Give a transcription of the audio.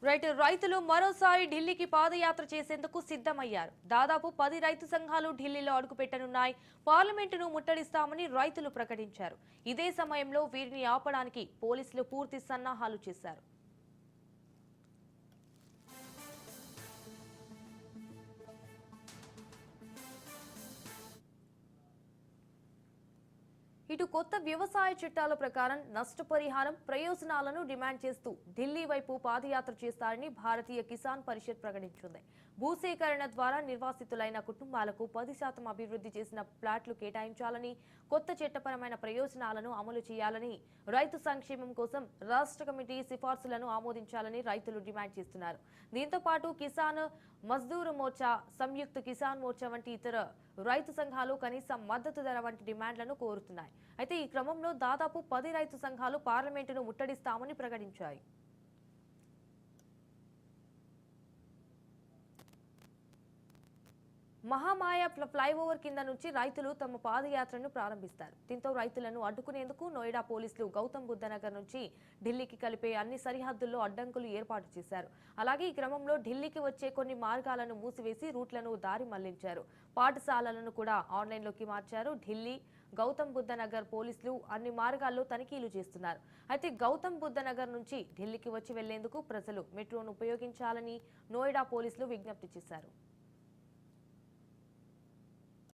రైతులు మరోసారి ఢిల్లీకి పాదయాత్ర చేసేందుకు సిద్ధమయ్యారు. దాదాపు 10 రైతు సంఘాలు ఢిల్లీలో అడుగుపెట్టనున్నాయి. పార్లమెంటును ముట్టడిస్తామని రైతులు ప్రకటించారు. ఇదే సమయంలో వీరిని ఆపడానికి పోలీసులు పూర్తి సన్నాహాలు చేశారు. ఇటు కొత్త వ్యవసాయ చట్టాల ప్రకారం నష్టపరిహారం ప్రయోజనాలను డిమాండ్ చేస్తూ ఢిల్లీ వైపు పాదయాత్ర చేస్తారని భారతీయ కిసాన్ పరిషత్ ప్రకటించింది. భూసేకరణ ద్వారా నిర్వాసితులైన కుటుంబాలకు 10% అభివృద్ధి చేసిన ప్లాట్లు కేటాయించాలని, కొత్త చట్టపరమైన ప్రయోజనాలను అమలు చేయాలని, రైతు సంక్షేమం కోసం రాష్ట్ర కమిటీ సిఫార్సులను ఆమోదించాలని రైతులు డిమాండ్ చేస్తున్నారు. దీంతో పాటు కిసాన్ మజ్దూర్ మోర్చా, సంయుక్త కిసాన్ మోర్చా వంటి ఇతర రైతు సంఘాలు కనీస మద్దతు ధర వంటి డిమాండ్లను కోరుతున్నాయి. అయితే ఈ క్రమంలో దాదాపు 10 రైతు సంఘాలు పార్లమెంటును ముట్టడిస్తామని ప్రకటించాయి. మహామాయ ఫ్లైఓవర్ కింద నుంచి రైతులు తమ పాదయాత్రను ప్రారంభిస్తారు. దీంతో రైతులను అడ్డుకునేందుకు నోయిడా పోలీసులు గౌతమ్ బుద్ధ నగర్ నుంచి ఢిల్లీకి కలిపే అన్ని సరిహద్దుల్లో అడ్డంకులు ఏర్పాటు చేశారు. అలాగే ఈ క్రమంలో ఢిల్లీకి వచ్చే కొన్ని మార్గాలను మూసివేసి రూట్లను దారి మళ్లించారు. పాఠశాలలను కూడా ఆన్లైన్లోకి మార్చారు. ఢిల్లీ గౌతమ్ బుద్ధ నగర్ పోలీసులు అన్ని మార్గాల్లో తనిఖీలు చేస్తున్నారు. అయితే గౌతమ్ బుద్ధ నగర్ నుంచి ఢిల్లీకి వచ్చి వెళ్లేందుకు ప్రజలు మెట్రోను ఉపయోగించాలని నోయిడా పోలీసులు విజ్ఞప్తి చేశారు.